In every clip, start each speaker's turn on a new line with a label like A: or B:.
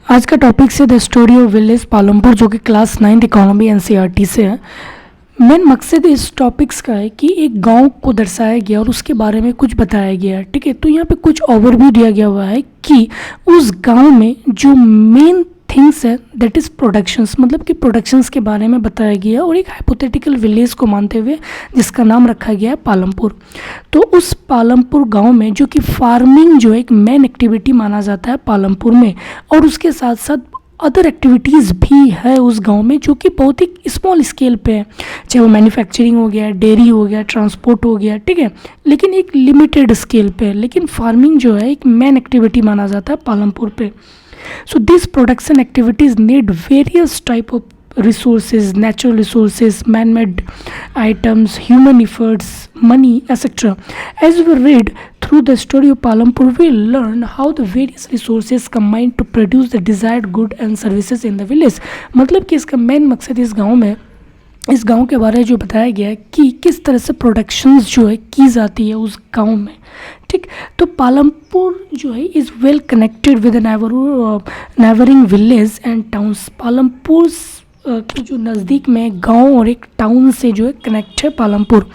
A: आज का टॉपिक से the story of village Palampur, जो कि क्लास 9 इकोनॉमी एनसीईआरटी से है। मेन मकसद इस टॉपिक्स का है कि एक गांव को दर्शाया गया और उसके बारे में कुछ बताया गया है। ठीक है, तो यहाँ पे कुछ ओवरव्यू दिया गया हुआ है कि उस गांव में जो मेन थिंग्स है दैट इज़ प्रोडक्शंस, मतलब कि प्रोडक्शंस के बारे में बताया गया और एक हाइपोथेटिकल विलेज को मानते हुए जिसका नाम रखा गया है पालमपुर। तो उस पालमपुर गांव में जो कि फार्मिंग जो एक मेन एक्टिविटी माना जाता है पालमपुर में, और उसके साथ साथ अदर एक्टिविटीज़ भी है उस गांव में जो कि बहुत ही स्मॉल स्केल पे है, चाहे वो मैन्युफैक्चरिंग हो गया, डेयरी हो गया, ट्रांसपोर्ट हो गया, ठीक है, लेकिन एक लिमिटेड स्केल पे है। लेकिन फार्मिंग जो है एक मेन एक्टिविटी माना जाता है पालमपुर पे। So these production activities need various type of resources, natural resources, man-made items, human efforts, money, etc. As we read through the story of Palampur, we learn how the various resources combine to produce the desired good and services in the village. मतलब कि इसका main मकसद इस गांव के बारे में जो बताया गया है कि किस तरह से प्रोडक्शंस जो है की जाती है उस गांव में। ठीक, तो पालमपुर जो है is well connected with neighbouring village and towns. Palampur के जो नज़दीक में गांव और एक टाउन से जो है कनेक्ट है Palampur.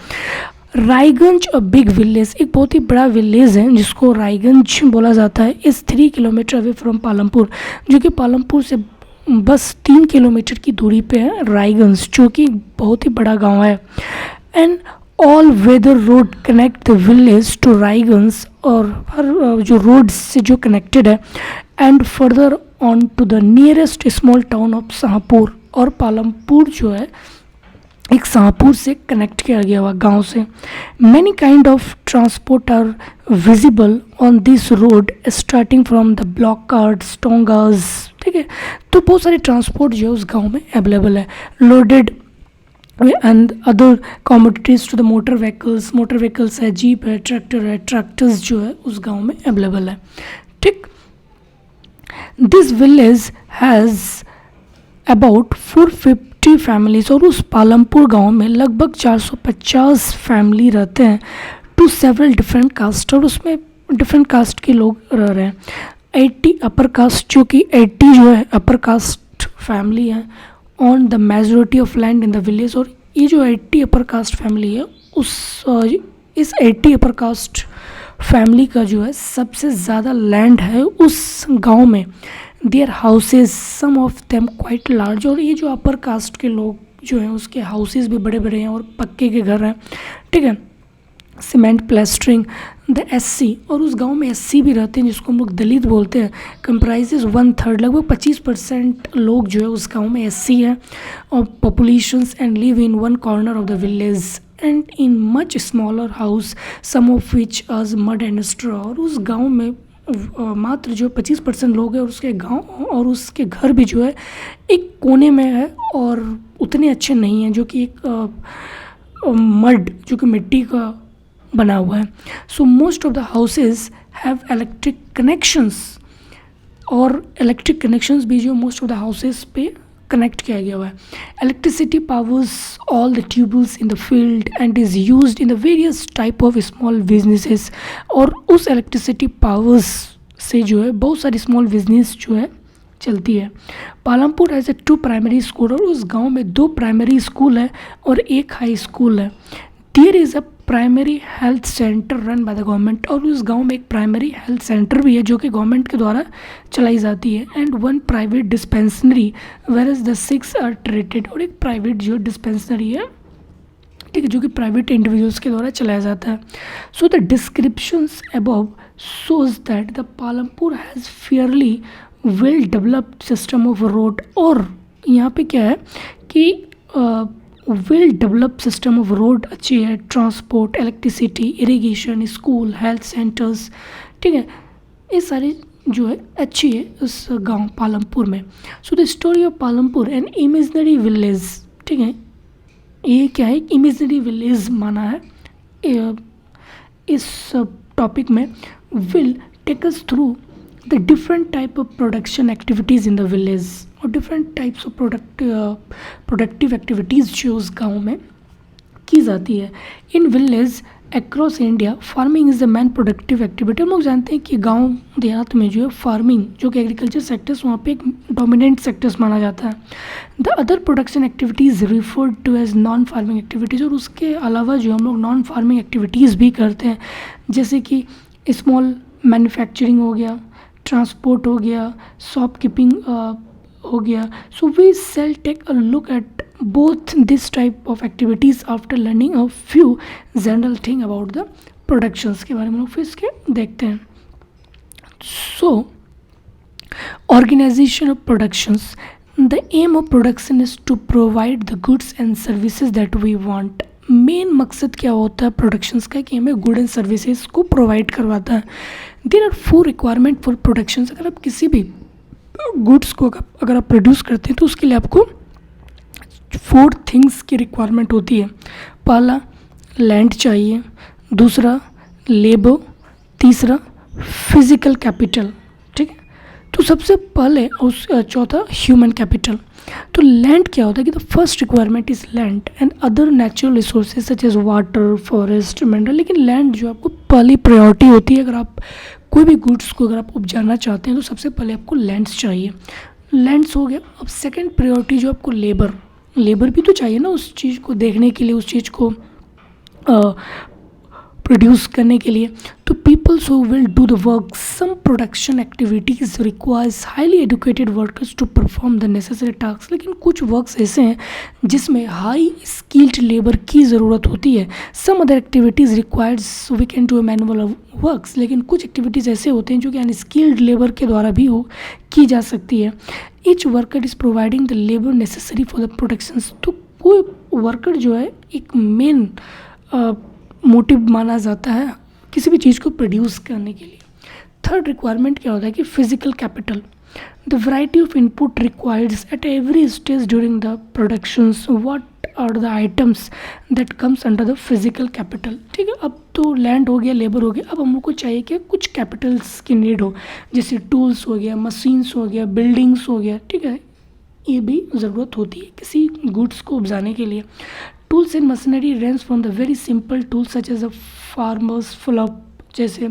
A: Raiganj a big village, एक बहुत ही बड़ा विलेज है जिसको रायगंज बोला जाता है, is 3 kilometre away from Palampur, जो कि पालमपुर से बस 3 किलोमीटर की दूरी पे है रायगंज, जो कि बहुत ही बड़ा गांव है। And all weather road connect the village to Raiganj, और हर जो रोड से जो कनेक्टेड है, and further on to the nearest small town of Shahpur, और पालमपुर जो है एक शाहपुर से कनेक्ट किया गया हुआ गांव से। Many kind of transport are visible on this road starting from the bullock carts, tongas, ठीक है, तो बहुत सारे ट्रांसपोर्ट जो है उस गांव में अवेलेबल है। Loaded and other commodities to the motor vehicles है, जीप है, ट्रैक्टर है, ट्रैक्टर्स जो है उस गांव में अवेलेबल है। ठीक, this village has about 450 families, और उस पालमपुर गांव में लगभग 450 फैमिली रहते हैं, टू सेवरल डिफरेंट कास्ट, और उसमें डिफरेंट कास्ट के लोग रह रहे हैं। 80 अपर कास्ट, जो कि 80 जो है अपर कास्ट फैमिली है on the majority of land in the village, और ये जो 80 अपर कास्ट फैमिली है इस 80 अपर कास्ट फैमिली का जो है सबसे ज़्यादा लैंड है उस गांव में। There houses, some of them quite large, और ये जो अपर कास्ट के लोग जो हैं उसके हाउसेज भी बड़े बड़े हैं और पक्के के घर हैं, ठीक है, सीमेंट प्लास्टरिंग। द एससी, और उस गांव में एससी भी रहते हैं जिसको हम लोग दलित बोलते हैं, कंप्राइजेज 1/3, लगभग 25% लोग जो है उस गांव में एससी है, और populations and live in one corner of the village and in much smaller house, some of which as mud and straw, और उस गांव में मात्र जो 25% लोग हैं और उसके गांव और उसके घर भी जो है एक कोने में है और उतने अच्छे नहीं हैं, जो कि एक मड, जो कि मिट्टी का बना हुआ है। So most of the houses have electric connections, और इलेक्ट्रिक कनेक्शंस भी जो मोस्ट ऑफ द हाउसेज पे कनेक्ट किया गया हुआ है। Electricity powers all the tubules in the field and is used in the various type of small businesses, और उस इलेक्ट्रिसिटी पावर्स से जो है बहुत सारी स्मॉल बिजनेस जो है चलती है। पालमपुर हैज़ 2 प्राइमरी स्कूल, और उस गांव में 2 प्राइमरी स्कूल है और 1 हाई स्कूल है। There is a primary health centre run by the government, और उस गांव में एक प्राइमरी हेल्थ सेंटर भी है जो कि गवर्नमेंट के द्वारा चलाई जाती है। And 1 private dispensary where is the 6 are treated, और एक प्राइवेट जो डिस्पेंसरी है, ठीक है, जो कि प्राइवेट इंडिविजुअल्स के द्वारा चलाया जाता है। So the descriptions above shows that the Palampur has fairly well developed system of road, और यहाँ पे क्या है कि well developed system of road अच्छी है, transport, electricity, irrigation, school, health centres, ठीक है, ये सारी जो है अच्छी है उस गांव पालमपुर में। So the story of Palampur an imaginary village, ठीक है, ये क्या है, इमेजनरी विलेज माना है इस टॉपिक में, will take us through the different type of production activities in the village, और different types of productive activities जो उस गांव में की जाती है। In village across India farming is the main productive activity. हम लोग जानते हैं कि गांव देहात में जो है फार्मिंग जो कि एग्रीकल्चर सेक्टर्स वहाँ पे एक डोमिनेंट सेक्टर्स माना जाता है। The other production activities referred to as non farming activities. और उसके अलावा जो हम लोग नॉन फार्मिंग एक्टिविटीज़ भी करते हैं, जैसे कि स्मॉल मैन्युफैक्चरिंग हो गया, ट्रांसपोर्ट हो गया, शॉपकीपिंग हो गया। So we shall take a look at both this type of activities after learning a few general thing about the productions के बारे में लोग फिर इसके देखते हैं। So organization of productions, the aim of production is to provide the goods and services that we want। Main मकसद क्या होता है प्रोडक्शंस का कि हमें गुड एंड सर्विसेज को प्रोवाइड करवाता है। There are 4 requirement for productions. अगर आप किसी भी गुड्स को अगर आप प्रोड्यूस करते हैं तो उसके लिए आपको 4 थिंग्स की रिक्वायरमेंट होती है। पहला लैंड चाहिए, दूसरा लेबर, तीसरा फिजिकल कैपिटल। ठीक है, तो सबसे पहले उस चौथा ह्यूमन कैपिटल। तो लैंड क्या होता है कि the first requirement is land and other natural resources such as water, forest, mineral. लेकिन लैंड जो आपको पहली प्रायोरिटी होती है। अगर आप कोई भी गुड्स को अगर आप उपजाना चाहते हैं तो सबसे पहले आपको लैंड्स चाहिए। लैंड्स हो गया। अब सेकेंड प्रायोरिटी जो आपको लेबर भी तो चाहिए ना उस चीज़ को देखने के लिए, उस चीज़ को प्रोड्यूस करने के लिए। तो peoples who will do the work, some production activities requires highly educated workers to perform the necessary task. लेकिन कुछ वर्क्स ऐसे हैं जिसमें हाई स्किल्ड लेबर की ज़रूरत होती है। Some other activities requires we can do manual works. लेकिन कुछ एक्टिविटीज़ ऐसे होते हैं जो कि अनस्किल्ड लेबर के द्वारा भी की जा सकती है। Each worker is providing the labour necessary for the productions. तो कोई वर्कर जो है एक मेन मोटिव माना जाता है किसी भी चीज़ को प्रोड्यूस करने के लिए। थर्ड रिक्वायरमेंट क्या होता है कि physical capital. The variety of input required at every stage during the productions, what are the items that comes under the physical capital. ठीक है, अब तो लैंड हो गया, लेबर हो गया, अब हम लोग को चाहिए कि कुछ कैपिटल्स की नीड हो, जैसे टूल्स हो गया, मशीन्स हो गया, बिल्डिंग्स हो गया। ठीक है, ये भी ज़रूरत होती है किसी गुड्स को उपजाने के लिए। Tools and machinery range from the very simple tools such as a farmer's फुलअप, जैसे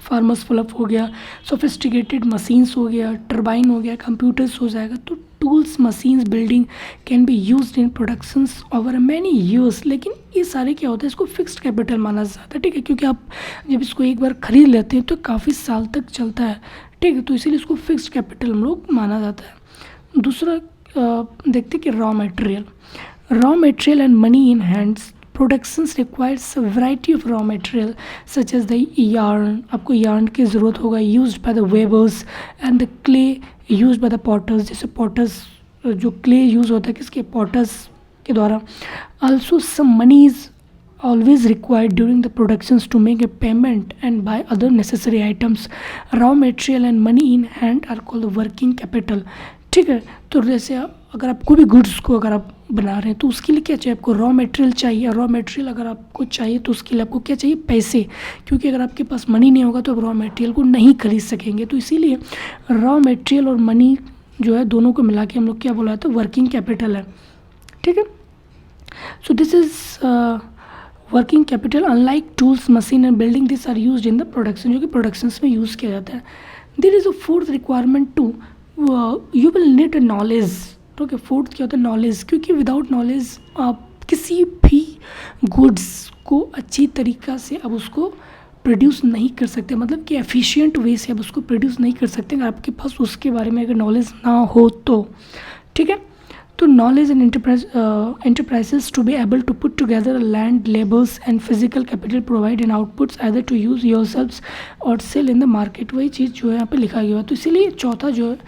A: फार्मर्स फुलअप हो गया, सोफिस्टिकेटेड मशीन्स हो गया, टर्बाइन हो गया, कंप्यूटर्स हो जाएगा। तो tools, machines, building can be used in productions over many years. लेकिन ये सारे क्या होता है, इसको फिक्स्ड कैपिटल माना जाता है। ठीक है, क्योंकि आप जब इसको एक बार खरीद लेते हैं तो काफ़ी साल तक चलता है। ठीक है, तो इसीलिए इसको फिक्स्ड कैपिटल हम लोग माना जाता है। दूसरा देखते हैं कि raw material and money in hands. Productions requires a variety of raw material such as the yarn. आपको यार्न की ज़रूरत होगा, used by the weavers, and the clay used by the potters. जैसे पॉटर्स जो क्ले यूज़ होता है किसके, potters के द्वारा। Also some money is always required during the productions to make a payment and buy other necessary items. Raw material and money in hand are called the working capital. ठीक है, तो जैसे अगर आप कोई भी गुड्स को अगर आप बना रहे हैं तो उसके लिए क्या चाहिए, आपको रॉ मटेरियल चाहिए। रॉ मटेरियल अगर आपको चाहिए तो उसके लिए आपको क्या चाहिए, पैसे। क्योंकि अगर आपके पास मनी नहीं होगा तो आप रॉ मटेरियल को नहीं खरीद सकेंगे। तो इसीलिए रॉ मटेरियल और मनी जो है दोनों को मिला के हम लोग क्या बोला जाता है, वर्किंग कैपिटल है। ठीक है, so this is working capital. Unlike tools, machine and building, this are used in the production, जो कि प्रोडक्शंस में यूज़ किया जाता है। There is a fourth requirement too, you will need a knowledge. ठीक है, फोर्थ क्या होता है, नॉलेज। क्योंकि विदाउट नॉलेज आप किसी भी गुड्स को अच्छी तरीक़ा से अब उसको प्रोड्यूस नहीं कर सकते, मतलब कि एफिशिएंट वे से अब उसको प्रोड्यूस नहीं कर सकते अगर आपके पास उसके बारे में अगर नॉलेज ना हो तो। ठीक है, तो knowledge and enterprises to be able to put together land, labors and physical capital provide and outputs either to use yourselves or sell in the market। वही चीज़ जो है यहाँ पे लिखा गया है। तो इसीलिए चौथा जो है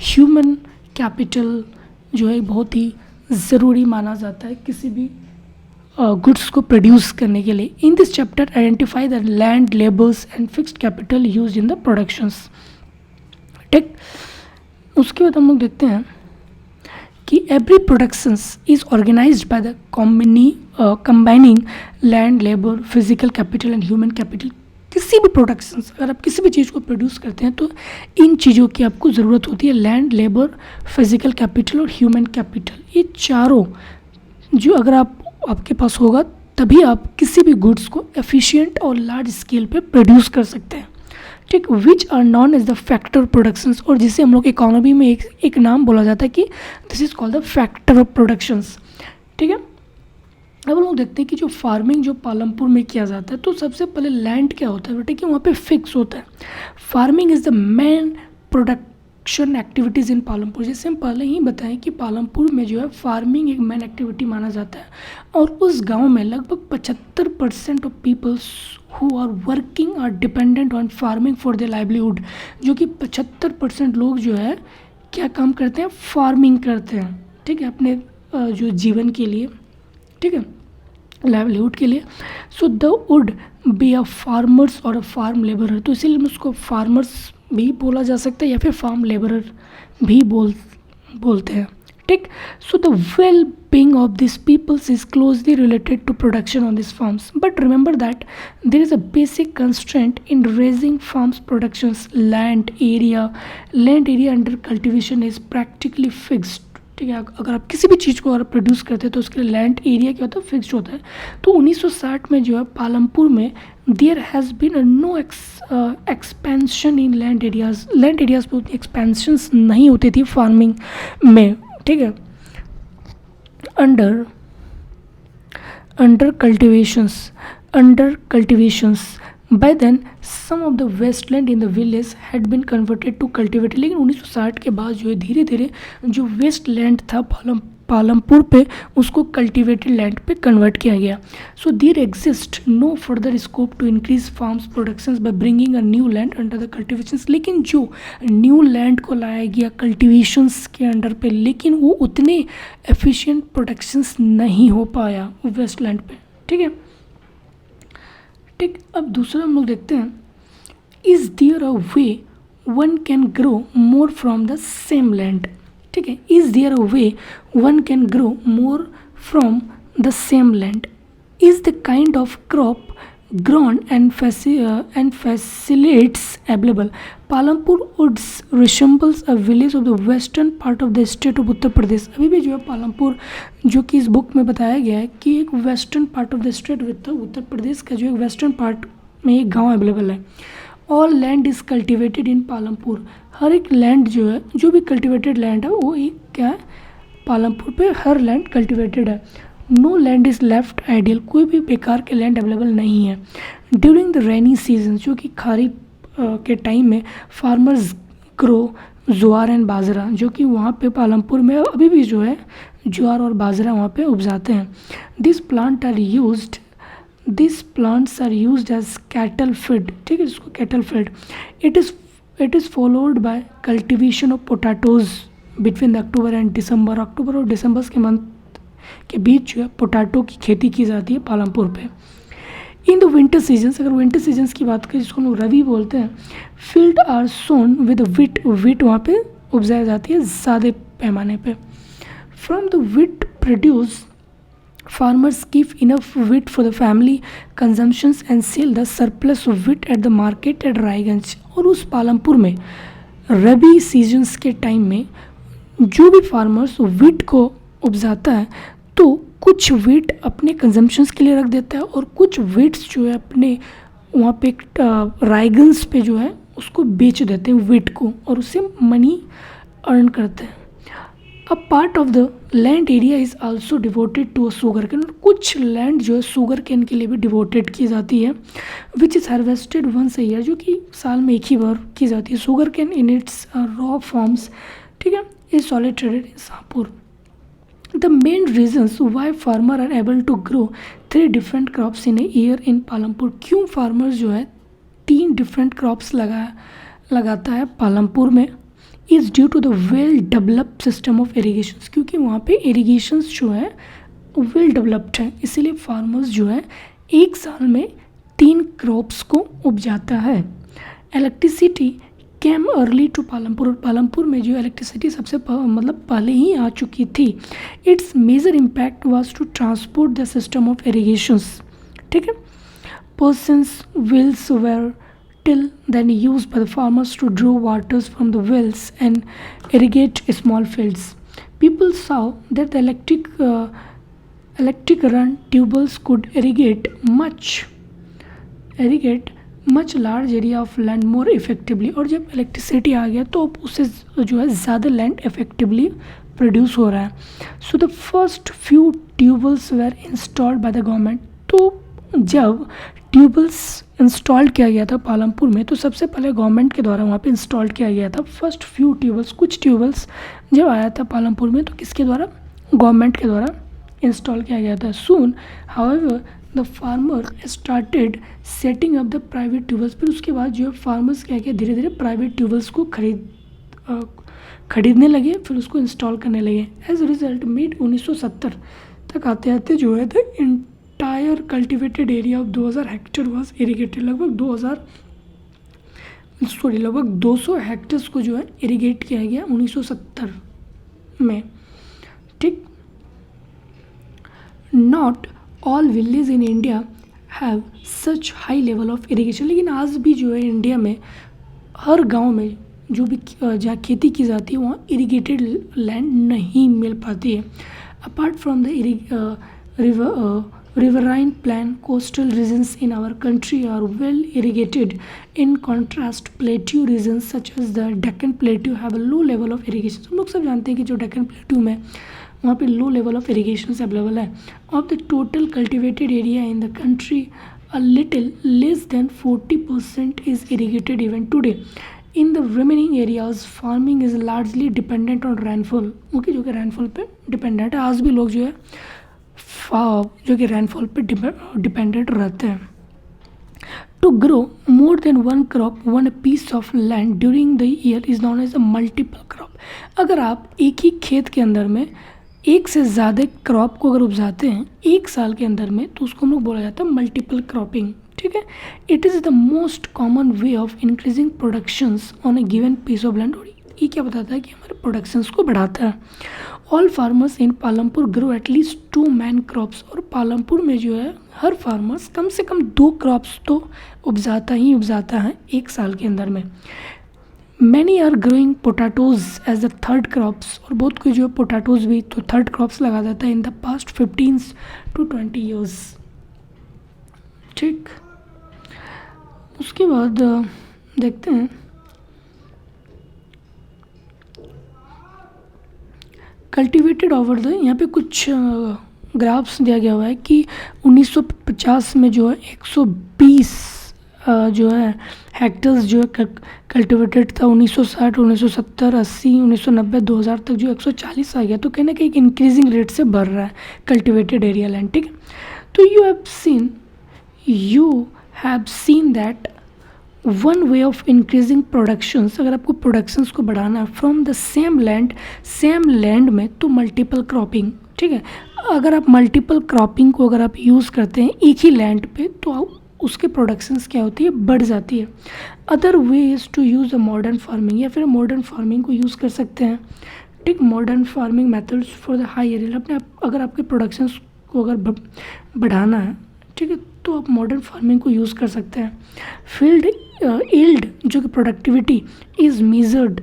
A: ह्यूमन कैपिटल जो है बहुत ही ज़रूरी माना जाता है किसी भी गुड्स को प्रोड्यूस करने के लिए। In this chapter identify the land, labours and fixed capital use in the productions. ठीक, उसके बाद हम लोग देखते हैं कि every productions is organised by the combining land, labour, physical capital and human capital. किसी भी प्रोडक्शंस, अगर आप किसी भी चीज़ को प्रोड्यूस करते हैं तो इन चीज़ों की आपको ज़रूरत होती है, लैंड, लेबर, फिजिकल कैपिटल और ह्यूमन कैपिटल। ये चारों जो अगर आपके पास होगा तभी आप किसी भी गुड्स को एफिशिएंट और लार्ज स्केल पे प्रोड्यूस कर सकते हैं, ठीक। Which are known as the factor productions, और जिसे हम लोग इकोनॉमी में एक नाम बोला जाता है कि this is called the factor of productions, ठीक है। अब हम लोग देखते हैं कि जो फार्मिंग जो पालमपुर में किया जाता है, तो सबसे पहले लैंड क्या होता है बेटे कि वहाँ पे फिक्स होता है। Farming is the main production activities in Palampur. जैसे हम पहले ही बताएं कि पालमपुर में जो है फार्मिंग एक मेन एक्टिविटी माना जाता है, और उस गांव में लगभग 75% of peoples who are working are dependent on farming for their livelihood. जो कि 75% लोग जो है क्या काम करते हैं, फार्मिंग करते हैं, ठीक है, अपने जो जीवन के लिए, ठीक है, लाइवलीहुड के लिए। So the would be a farmers और अ फार्म लेबरर, तो इसीलिए उसको फार्मर्स भी बोला जा सकता है या फिर फार्म लेबरर भी बोलते हैं, ठीक। So the well being of this peoples is closely related to production on this farms, but remember that there is a basic constraint in raising farms productions. Land area under cultivation is practically fixed, ठीक है। अगर आप किसी भी चीज़ को अगर produce करते हैं तो उसके लिए लैंड एरिया क्या होता है, फिक्स्ड होता है। तो 1960 में जो है पालमपुर में there has been no expansion in land areas पे उतनी एक्सपेंशंस नहीं होती थी फार्मिंग में, ठीक है। Under cultivations by then some of the wasteland in the village had been converted to cultivated. लेकिन 1960 के बाद जो है धीरे धीरे जो वेस्ट लैंड था पालमपुर पे, उसको कल्टिवेटेड लैंड पे कन्वर्ट किया गया। So there exist no further scope to increase farms productions by bringing a new land under the cultivations. लेकिन जो न्यू लैंड को लाया गया कल्टिवेशंस के अंडर पे, लेकिन वो उतने एफिशिएंट प्रोडक्शंस नहीं हो पाया वेस्ट लैंड पे, ठीक है, ठीक। अब दूसरा हम लोग देखते हैं, is there a way one can grow more from the same land, ठीक है। Is there a way one can grow more from the same land, is the kind of crop grown and facilitates available. Palampur woods resembles a village of the western part of the state of Uttar Pradesh. अभी भी जो है पालमपुर जो कि इस book में बताया गया है कि एक western part of the state Uttar Pradesh का जो एक वेस्टर्न पार्ट में एक गांव अवेलेबल है। All land is cultivated in Palampur. हर एक लैंड जो है, जो भी कल्टिवेटेड लैंड है वो एक क्या है, पालमपुर पे हर लैंड कल्टिवेटेड है। No land is left ideal, कोई भी बेकार के लैंड अवेलेबल नहीं है। ड्यूरिंग द रेनी सीजन, जो कि खरीफ के टाइम में फार्मर्स ग्रो ज्वार एंड बाजरा, जो कि वहाँ पे पालमपुर में अभी भी जो है ज्वार और बाजरा वहाँ पे उपजाते हैं। This plants are used as cattle feed, ठीक है, इसको cattle feed. It is followed by cultivation of potatoes between the October and December. अक्टूबर और दिसंबर के मंथ के बीच जो है पोटैटो की खेती की जाती है पालमपुर पे। इन द विंटर सीजन्स, अगर विंटर सीजन्स की बात करें जिसको हम रवि बोलते हैं, field are sown with wheat वहाँ पे उपजाई जाती है ज़्यादा पैमाने पे। From the wheat produce farmers keep enough wheat for the family consumptions and sell the surplus of wheat at the market at Raiganj. और उस पालमपुर में रबी सीजन्स के टाइम में जो भी फार्मर्स विट को उपजाता है तो कुछ वीट अपने कंजम्पशंस के लिए रख देता है और कुछ वीट्स जो है अपने वहाँ पे रायगंज पे जो है उसको बेच देते हैं वीट को, और उससे मनी अर्न करते हैं। A part of the land area is also devoted to a sugar cane. कुछ लैंड जो है शुगर कैन के लिए भी डिवोटेड की जाती है, which is harvested once a year, जो कि साल में एक ही बार की जाती है। Sugar can in its raw forms, ठीक है, is solid traded in Shahpur. The main reasons why farmer are able to grow 3 different crops in a year in Palampur, क्यों फार्मर जो है 3 डिफरेंट क्रॉप्स लगाता है पालमपुर में, is due to the well developed system of irrigation. क्योंकि वहाँ पे इरीगेशंस जो है वेल डेवलप्ड है, इसीलिए फार्मर्स जो है एक साल में 3 क्रॉप्स को उपजाता है। Electricity came early to Palampur, और पालमपुर में जो इलेक्ट्रिसिटी सबसे मतलब पहले ही आ चुकी थी। Its major impact was to transport the system of irrigations, ठीक है। Persian wheels were till then use by the farmers to draw waters from the wells and irrigate small fields. People saw that the electric run tubewells could irrigate much large area of land more effectively. और जब electricity आ गया तो अब उससे जो है ज़्यादा land effectively produce हो रहा है। So the first few tubewells were installed by the government. तो जब ट्यूबल्स इंस्टॉल किया गया था पालमपुर में तो सबसे पहले गवर्नमेंट के द्वारा वहाँ पे इंस्टॉल किया गया था। फर्स्ट फ्यू ट्यूबल्स, कुछ ट्यूबल्स जब आया था पालमपुर में तो किसके द्वारा? गवर्नमेंट के द्वारा इंस्टॉल किया गया था। Soon however the farmer started setting up the private tubewells. फिर उसके बाद जो है फार्मर्स क्या किया, धीरे धीरे प्राइवेट ट्यूबल्स को खरीदने लगे, फिर उसको इंस्टॉल करने लगे। एज रिजल्ट मिड 1970 तक आते आते जो है the entire cultivated area of 2000 hectare was irrigated. लगभग 200 हेक्टेयर्स को जो है इरीगेट किया गया 1970 में। ठीक, not all village in India have such high level of irrigation. लेकिन आज भी जो है इंडिया में हर गांव में जो भी जहाँ खेती की जाती है वहाँ इरीगेटेड लैंड नहीं मिल पाती है। Apart from the riverine plain coastal regions in our country are well irrigated. In contrast, plateau regions such as the Deccan Plateau have a low level of irrigation. हम लोग सब जानते हैं कि जो डेक्कन प्लेट्यू में वहाँ पे low level of irrigation available है। Of the total cultivated area in the country a little less than 40% is irrigated even today. In the remaining areas, farming is largely dependent on rainfall. Okay, जो कि rainfall पे dependent है। आज भी लोग जो है जो कि रेनफॉल पे डिपेंडेंट रहते हैं। To grow more than one crop one piece of land during the year is known as a multiple crop. अगर आप एक ही खेत के अंदर में एक से ज़्यादा क्रॉप को अगर उपजाते हैं एक साल के अंदर में तो उसको हम लोग बोला जाता है मल्टीपल क्रॉपिंग। ठीक है, it is the most common way of increasing productions on a given piece of land. और ये क्या बताता है कि हमारे प्रोडक्शंस को बढ़ाता है। All farmers in Palampur grow at least 2 man crops. और पालमपुर में जो है हर फार्मर्स कम से कम 2 क्रॉप्स तो उपजाता है एक साल के अंदर में। Many are growing potatoes as the third crops. और बहुत कोई जो है पोटैटोज भी तो थर्ड क्रॉप्स लगा देता है in the past 15 to 20 years. ठीक, उसके बाद देखते हैं कल्टिवेटेड ओवर द, यहाँ पे कुछ ग्राफ्स दिया गया हुआ है कि 1950 में जो है 120 जो है हेक्टर्स जो है कल्टिवेटेड था। 1960, 1970, 80, 1990, 2000 तक जो 140 आ गया। तो कहने का एक इंक्रीजिंग रेट से बढ़ रहा है कल्टिवेटेड एरिया लैंड। ठीक है, तो you have seen that one way of increasing productions. अगर आपको प्रोडक्शंस को बढ़ाना है फ्रॉम द सेम लैंड में तो मल्टीपल क्रॉपिंग। ठीक है, अगर आप मल्टीपल क्रॉपिंग को अगर आप यूज़ करते हैं एक ही लैंड पे तो उसके प्रोडक्शंस क्या होती है, बढ़ जाती है। Other way is to use a modern farming, या फिर मॉडर्न फार्मिंग को यूज़ कर सकते हैं। ठीक, modern farming methods for the high area. अगर आपके प्रोडक्शंस को अगर बढ़ाना है, ठीक है, तो आप मॉडर्न फार्मिंग को यूज़ कर सकते हैं। फील्ड यील्ड जो कि productivity is measured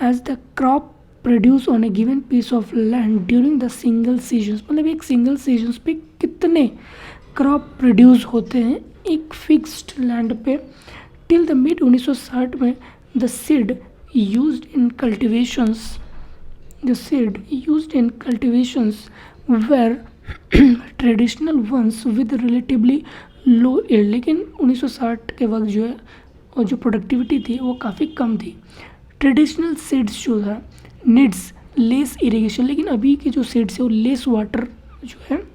A: as the crop produce on a given piece of land during the single seasons. मतलब एक सिंगल सीजन्स पे कितने क्रॉप प्रोड्यूस होते हैं एक फिक्स्ड लैंड पे। टिल द मिड 1960 में the seed used in cultivations were traditional ones with relatively low yield. लेकिन 1960 के वक्त जो है और जो प्रोडक्टिविटी थी वो काफ़ी कम थी। ट्रेडिशनल सीड्स जो था नीड्स लेस इरिगेशन। लेकिन अभी के जो सीड्स है वो लेस वाटर जो है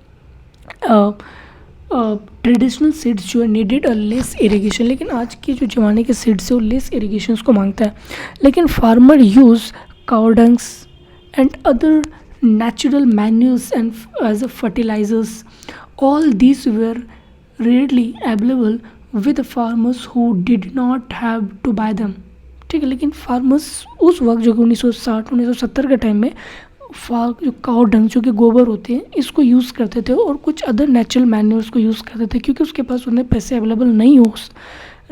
A: ट्रेडिशनल सीड्स जो है नीडेड अ लेस इरिगेशन। लेकिन आज के जो ज़माने के सीड्स है वो लेस इरिगेशन को मांगता है। लेकिन farmer use cow dungs and other natural manures and as a fertilizers. All these were readily available with the farmers who did not have to buy them. ठीक है, लेकिन फार्मर्स उस वक्त जो कि 1960-1970 के टाइम में जो काउ डंग जो कि गोबर होते हैं इसको यूज़ करते थे और कुछ अदर नेचुरल मैन्योर्स को यूज़ करते थे क्योंकि उसके पास उन्हें पैसे अवेलेबल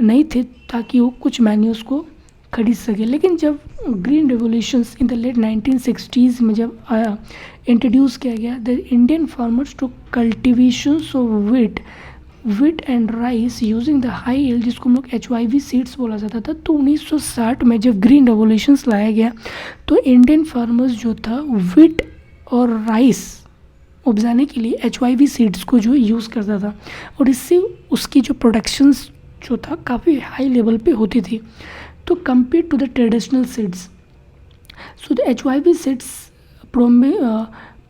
A: नहीं थे ताकि वो कुछ मैन्योर्स को खरीद सके। लेकिन जब green revolutions in the late 1960s में जब आया, इंट्रोड्यूस किया गया, the Indian farmers to cultivations of wheat and rice using the high yield, जिसको हम लोग HYV सीड्स बोला जाता था। तो 1960 में जब ग्रीन रेवोल्यूशंस लाया गया तो इंडियन फार्मर्स जो था विट और राइस उपजाने के लिए HYV सीड्स को जो यूज़ करता था, और इससे उसकी जो प्रोडक्शंस जो था काफ़ी हाई लेवल पे होती थी। तो compare to the traditional seeds, so the HYV seeds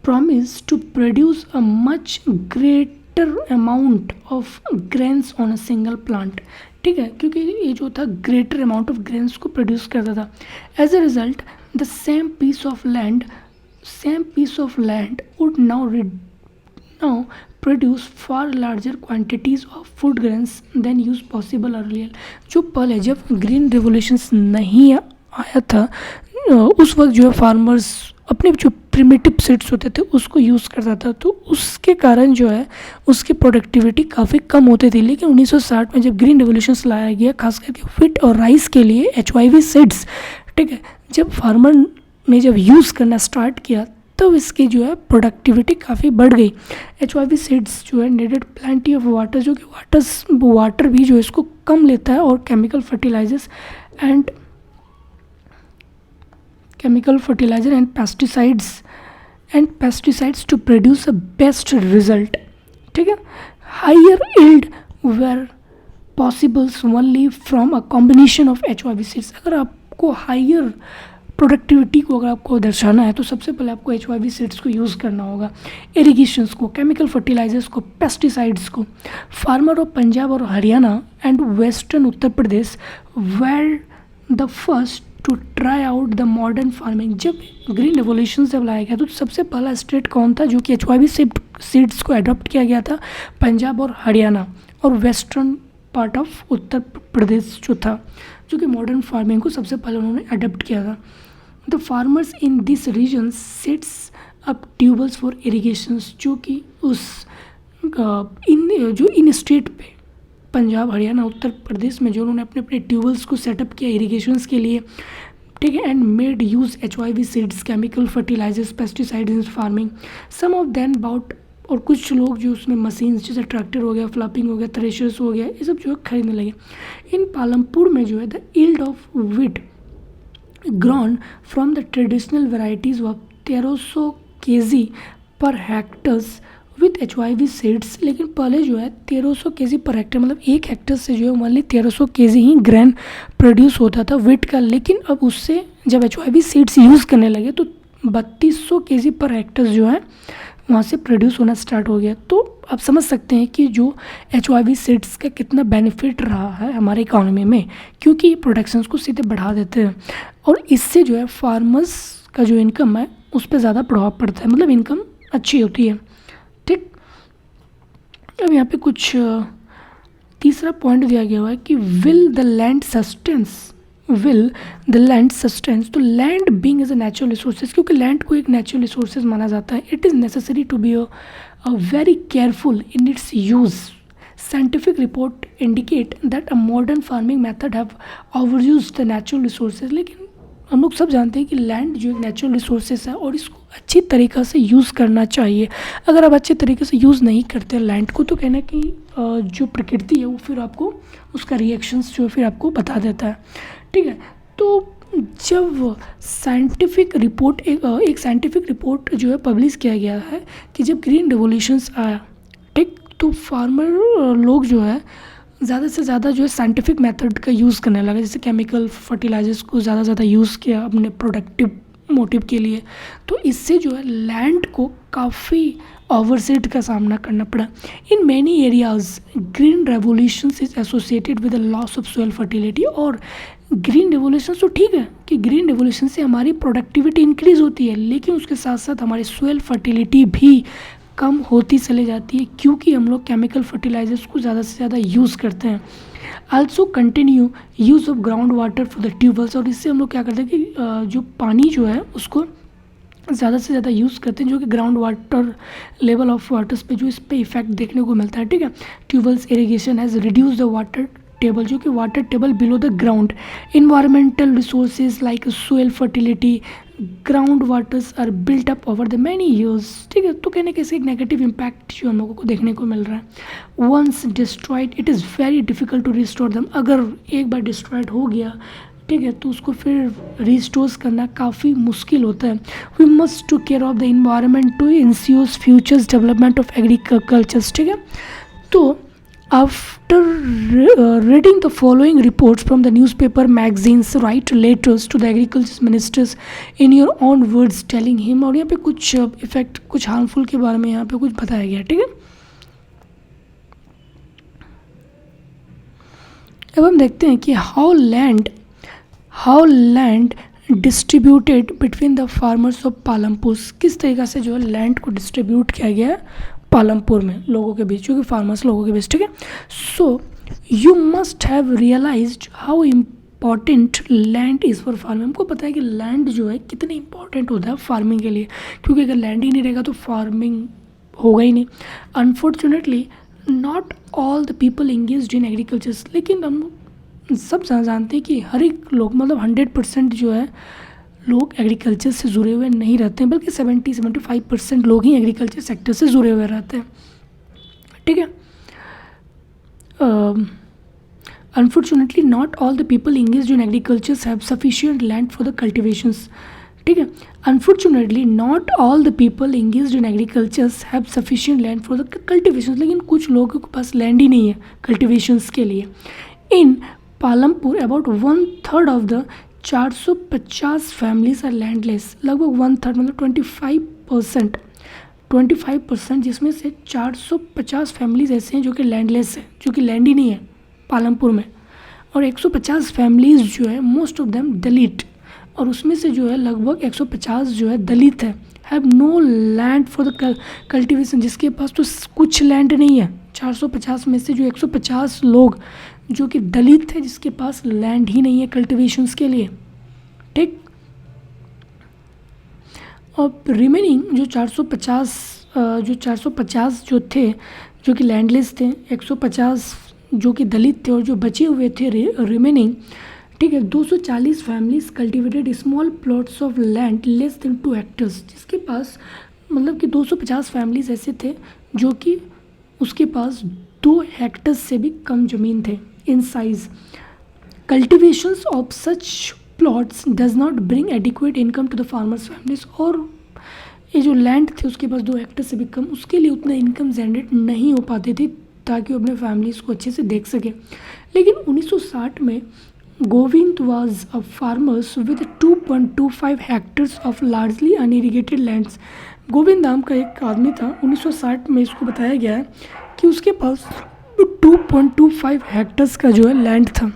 A: promise to produce a much greater amount of grains on a single plant। ठीक है, क्योंकि ये जो था ग्रेटर अमाउंट ऑफ ग्रेन्स को प्रोड्यूस करता था। As a result the same piece of land would now produce far larger quantities of food grains then use possible earlier. जो पहले जब ग्रीन रेवोल्यूशंस नहीं आया था उस वक्त जो है फार्मर्स अपने जो प्रिमिटिव सीड्स होते थे उसको यूज़ करता था, तो उसके कारण जो है उसकी प्रोडक्टिविटी काफ़ी कम होती थी। लेकिन 1960 में जब ग्रीन रेवोल्यूशंस लाया गया, खास करके विट और राइस के लिए HYV सीड्स, ठीक है, जब फार्मर ने जब यूज़ करना स्टार्ट किया तब इसकी जो है प्रोडक्टिविटी काफ़ी बढ़ गई। HYV सीड्स जो है नीडेड प्लेंटी ऑफ वाटर, जो कि वाटर भी जो है इसको कम लेता है, और chemical fertiliser and pesticides to produce a best result. ठीक है, higher yield were possibles only from a combination of HYV seeds. अगर आपको हायर प्रोडक्टिविटी को अगर आपको दर्शाना है तो सबसे पहले आपको HYV सीड्स को यूज़ करना होगा, इरिगेशंस को, केमिकल फर्टिलाइजर्स को, पेस्टिसाइड्स को। फार्मर ऑफ पंजाब और Haryana and western Uttar Pradesh were the first to try out the modern farming. जब ग्रीन रेवोल्यूशन जब लाया गया तो सबसे पहला स्टेट कौन था जो कि HYV सीड्स को अडॉप्ट किया गया था? पंजाब और हरियाणा और western part of Uttar Pradesh जो था, जो कि मॉडर्न फार्मिंग को सबसे पहले उन्होंने अडॉप्ट किया था। The farmers in this region sets up tubewells for irrigations, जो कि इन स्टेट पे पंजाब, हरियाणा, उत्तर प्रदेश में जो उन्होंने अपने अपने ट्यूबल्स को सेटअप किया इरीगेशंस के लिए। ठीक है, and made use HYV seeds, chemical fertilisers, pesticides in farming. Some of them bought, और कुछ लोग जो उसमें मशीन्स जैसे ट्रैक्टर हो गया, फ्लॉपिंग हो गया, थ्रेशर्स हो गया, ये सब जो है खरीदने लगे। इन पालमपुर में जो है the yield of wheat grown from the traditional varieties of 1300 kg per hectares with HYV seeds. लेकिन पहले जो है 1300 kg पर हेक्टर, मतलब एक हेक्टर से जो है ओनली 1300 kg ही ग्रेन प्रोड्यूस होता था विट का। लेकिन अब उससे जब HYV सीड्स यूज़ करने लगे तो 3200 kg पर हेक्टर जो है वहाँ से प्रोड्यूस होना स्टार्ट हो गया। तो आप समझ सकते हैं कि जो HYV सीड्स का कितना बेनिफिट रहा है हमारे इकोनॉमी में, क्योंकि ये प्रोडक्शंस को सीधे बढ़ा देते हैं और इससे जो है फार्मर्स का जो इनकम है उस पर ज़्यादा प्रभाव पड़ता है, मतलब इनकम अच्छी होती है। ठीक, अब यहाँ पे कुछ तीसरा पॉइंट दिया गया हुआ है कि विल द लैंड सस्टेंस। तो land being as a natural resources, क्योंकि लैंड को एक नेचुरल रिसोर्सेज माना जाता है, it is necessary to be very careful in its use. Scientific report indicate that a modern farming method have overused the natural resources. लेकिन हम लोग सब जानते हैं कि लैंड जो एक नेचुरल रिसोर्सेज है और इसको अच्छी तरीक़ा से यूज़ करना चाहिए। अगर आप अच्छे तरीके से यूज़ नहीं करते लैंड को तो कहना कि जो प्रकृति है वो फिर आपको उसका रिएक्शंस जो फिर आपको बता देता है। ठीक है, तो जब साइंटिफिक रिपोर्ट एक साइंटिफिक रिपोर्ट जो है पब्लिश किया गया है कि जब ग्रीन रेवोल्यूशंस आया, ठीक, तो फार्मर लोग जो है ज़्यादा से ज़्यादा जो है साइंटिफिक मेथड का यूज़ करने लगा, जैसे केमिकल फर्टिलाइजर्स को ज़्यादा से ज़्यादा यूज़ किया अपने प्रोडक्टिव मोटिव के लिए। तो इससे जो है लैंड को काफ़ी ओवरसेट का सामना करना पड़ा। In many areas green revolution is associated with the loss of soil fertility. और ग्रीन रेवोल्यूशन तो ठीक है कि ग्रीन रेवोल्यूशन से हमारी प्रोडक्टिविटी इंक्रीज़ होती है, लेकिन उसके साथ साथ हमारी सोइल फर्टिलिटी भी कम होती चली जाती है, क्योंकि हम लोग केमिकल फर्टिलाइजर्स को ज़्यादा से ज़्यादा यूज़ करते हैं। Also continue use of ground water for the tube wells. और इससे हम लोग क्या करते हैं कि जो पानी जो है उसको ज़्यादा से ज़्यादा यूज़ करते हैं, जो कि ground water level of waters पे जो इस पर इफेक्ट देखने को मिलता है। ठीक है, tubewells irrigation has reduce the water table, जो कि water table below the ground, environmental resources like soil fertility, ground waters are built up over the many years. ठीक है, तो कहने कैसे एक नेगेटिव इम्पैक्ट जो हम लोगों को देखने को मिल रहा है। Once destroyed it is very difficult to restore them, अगर एक बार डिस्ट्रॉयड हो गया, ठीक है, तो उसको फिर रिस्टोर्स करना काफ़ी मुश्किल होता है। We must to care of the environment to insures futures development of agricultures. ठीक है, तो after reading the following reports from the newspaper magazines, write letters to the agriculture ministers in your own words telling him, और यहाँ पे कुछ effect, कुछ harmful के बारे में यहाँ पे कुछ बताया गया। ठीक है, अब हम देखते हैं कि how land distributed between the farmers of Palampur, किस तरीक़ा से जो है लैंड को डिस्ट्रीब्यूट किया गया है पालमपुर में लोगों के बीच, जो कि फार्मर्स लोगों के बीच। ठीक है, so you must have realised how important land is for farming. हमको पता है कि लैंड जो है कितनी इंपॉर्टेंट होता है फार्मिंग के लिए, क्योंकि अगर लैंड ही नहीं रहेगा तो फार्मिंग होगा ही नहीं। Unfortunately not all the people engaged in agriculture, लेकिन हम सब जानते हैं कि हर एक लोग, मतलब 100% जो है लोग एग्रीकल्चर से जुड़े हुए नहीं रहते हैं, बल्कि 70-75% लोग ही एग्रीकल्चर सेक्टर से जुड़े हुए रहते हैं। ठीक है, unfortunately not all the people engaged in agriculture have sufficient land for the cultivations. ठीक है, unfortunately not all the people engaged in agriculture have sufficient land for the cultivations, लेकिन कुछ लोगों के पास लैंड ही नहीं है कल्टिवेशंस के लिए। In Palampur about 1/3 of the 450 families are landless, लगभग 1/3 मतलब 25%, जिसमें से 450 फैमिलीज ऐसे हैं जो कि लैंडलेस है, जो कि लैंड ही नहीं है पालमपुर में, और 150 फैमिलीज जो है मोस्ट ऑफ देम दलित, और उसमें से जो है लगभग 150 जो है दलित है, have no land for the cultivation, जिसके पास तो कुछ लैंड नहीं है। 450 में से जो 150 लोग जो कि दलित है, जिसके पास लैंड ही नहीं है कल्टिवेशंस के लिए। ठीक, और रिमेनिंग जो 450 जो थे जो कि लैंडलेस थे, 150 जो कि दलित थे, और जो बचे हुए थे रिमेनिंग, ठीक है, 240 families cultivated small plots of land less than 2 hectares, जिसके पास मतलब कि 250 फैमिलीज ऐसे थे जो कि उसके पास 2 हेक्टर से भी कम ज़मीन थे in size. Cultivations of such plots does not bring adequate income to the farmers families, और ये जो लैंड थे उसके पास 2 हेक्टर से भी कम, उसके लिए उतना इनकम जनरेट नहीं हो पाती थी ताकि वो अपने फैमिलीज़ को अच्छे से देख सके। लेकिन 1960 में Govind was a farmers with 2.25 hectares of largely unirrigated lands. Govind नाम का एक आदमी था, 1960 में इसको बताया गया है कि उसके पास 2.25 हेक्टर्स का जो है लैंड था,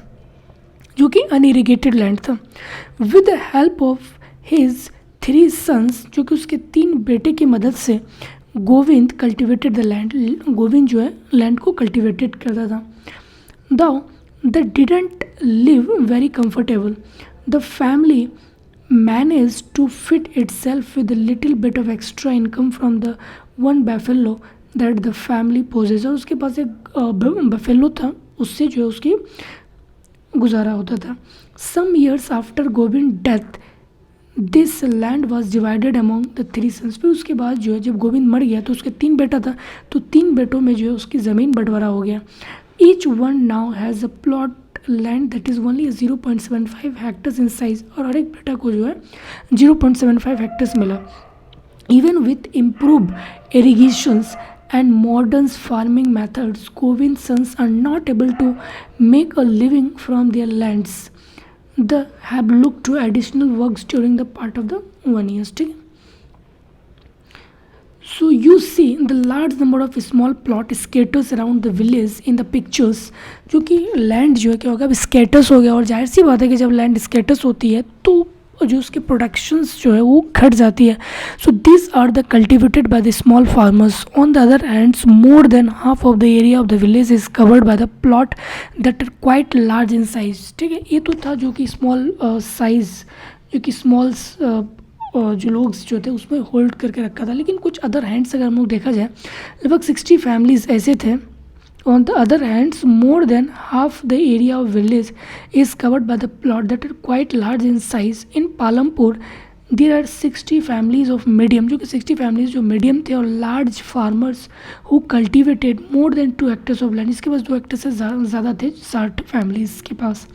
A: जो कि अनइरिगेटेड लैंड था। With the help of his 3 sons, जो कि उसके 3 बेटे की मदद से Govind cultivated the land, Govind जो है लैंड को कल्टिवेटेड करता था। दाउ they didn't live very comfortable. The family managed to fit itself with a little bit of extra income from the one buffalo that the family possessed. और उसके पास एक buffalo था, उससे जो है उसकी गुजारा होता था। Some years after Govind's death, this land was divided among the 3 sons. फिर उसके बाद जो है जब गोविंद मर गया तो उसके 3 बेटा था, तो 3 बेटों में जो है उसकी ज़मीन बंटवारा हो गया। Each one now has a plot land that is only 0.75 hectares in size, और हर एक बेटा को जो है 0.75 हेक्टर्स मिला। Even with improved irrigations and modern farming methods, Govind's sons are not able to make a living from their lands. They have looked to additional works during the part of the 1 year. ठीक है, so you see the large number of small plot scatters around the village in the pictures, जो कि land जो है क्या होगा, अब scatters हो गया, और जाहिर सी बात है कि जब लैंड स्कैटर्स होती है तो जो उसके प्रोडक्शंस जो है वो घट जाती है। So this are the cultivated by the small farmers. On the other hands more than half of the area of the village is covered by the plot that are quite large in size. ठीक है, ये तो था जो कि small size, जो कि small जो लोग जो थे उसमें होल्ड करके रखा था। लेकिन कुछ अदर हैंड्स अगर हम लोग देखा जाए, लगभग 60 फैमिलीज़ ऐसे थे On the other hand, more than half the area of village is covered by the plot that are quite large in size. In Palampur, there are 60 families of medium, जो कि 60 families जो medium थे, और large farmers who cultivated more than 2 hectares of land. इसके पास 2 hectare से ज़्यादा थे, 60 families के पास.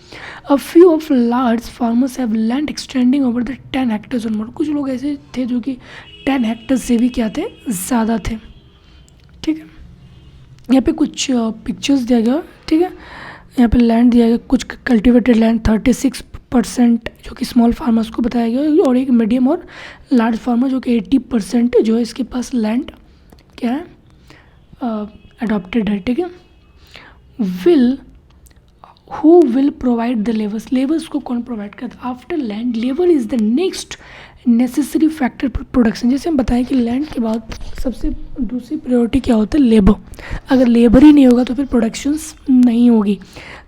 A: A few of large farmers have land extending over the 10 hectares or more. कुछ लोग ऐसे थे जो कि 10 hectares से भी क्या थे, ज़्यादा थे. ठीक है, यहाँ पे कुछ पिक्चर्स दिया गया. ठीक है, यहाँ पे लैंड दिया गया, कुछ कल्टिवेटेड लैंड 36% जो कि स्मॉल फार्मर्स को बताया गया, और एक मीडियम और लार्ज फार्मर जो कि 80% जो है इसके पास लैंड क्या है, अडॉप्टेड है. ठीक है, who will provide the labours को कौन प्रोवाइड करता है? After land, labour is the next necessary factor for production. जैसे हम बताएं कि लैंड के बाद सबसे दूसरी प्रायोरिटी क्या होता है? लेबर. अगर लेबर ही नहीं होगा तो फिर प्रोडक्शंस नहीं होगी.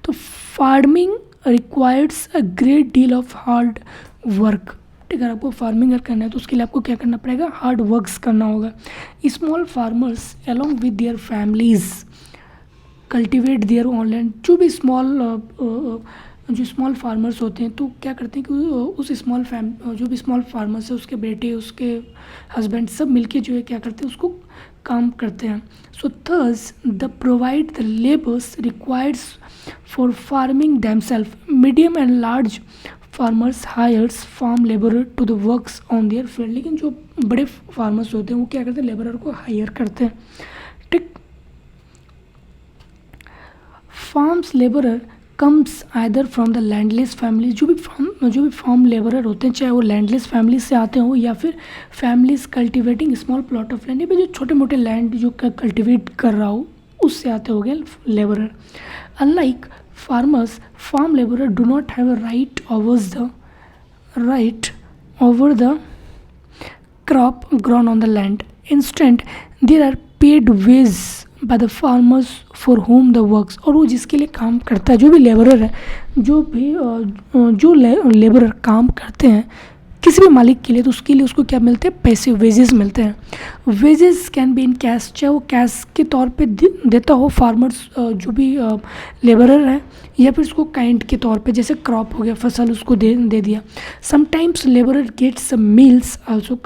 A: तो farming requires a great deal of hard work. ठीक है, आपको फार्मिंग अगर करना है तो उसके लिए आपको क्या करना पड़ेगा? हार्ड वर्क्स करना होगा. Small farmers along with their families cultivate their own land. जो स्मॉल फार्मर्स होते हैं तो क्या करते हैं कि उस जो भी स्मॉल फार्मर्स है उसके बेटे, उसके हस्बैंड सब मिलके जो है क्या करते हैं, उसको काम करते हैं. So thus they provide the labours requires for farming themselves. Medium and large farmers hires farm labourer to the works on their field. लेकिन जो बड़े फार्मर्स होते हैं वो क्या करते हैं? लेबरर को हायर करते हैं. ठीक, farms labourer comes either from the landless family. जो भी फार्म लेबरर होते हैं, चाहे वो लैंडलेस फैमिली से आते हो या फिर families cultivating small plot of land, या फिर जो छोटे मोटे लैंड जो कल्टिवेट कर रहा हो उससे आते हो गए labourer. Unlike farmers, farm labourer do not have a right over the crop grown on the land. Instead, there are paid wages by the farmers for whom the works. और वो जिसके लिए काम करता है, जो भी लेबरर है, जो लेबरर काम करते हैं किसी भी मालिक के लिए, तो उसके लिए उसको क्या मिलते हैं? पैसे, वेजेस मिलते हैं. Wages can be in cash, चाहे वो कैश के तौर पे देता हो फार्मर्स जो भी लेबरर है, या फिर उसको काइंड के तौर पे, जैसे क्रॉप हो गया, फसल उसको दे दिया. Sometimes labourer gets meals also.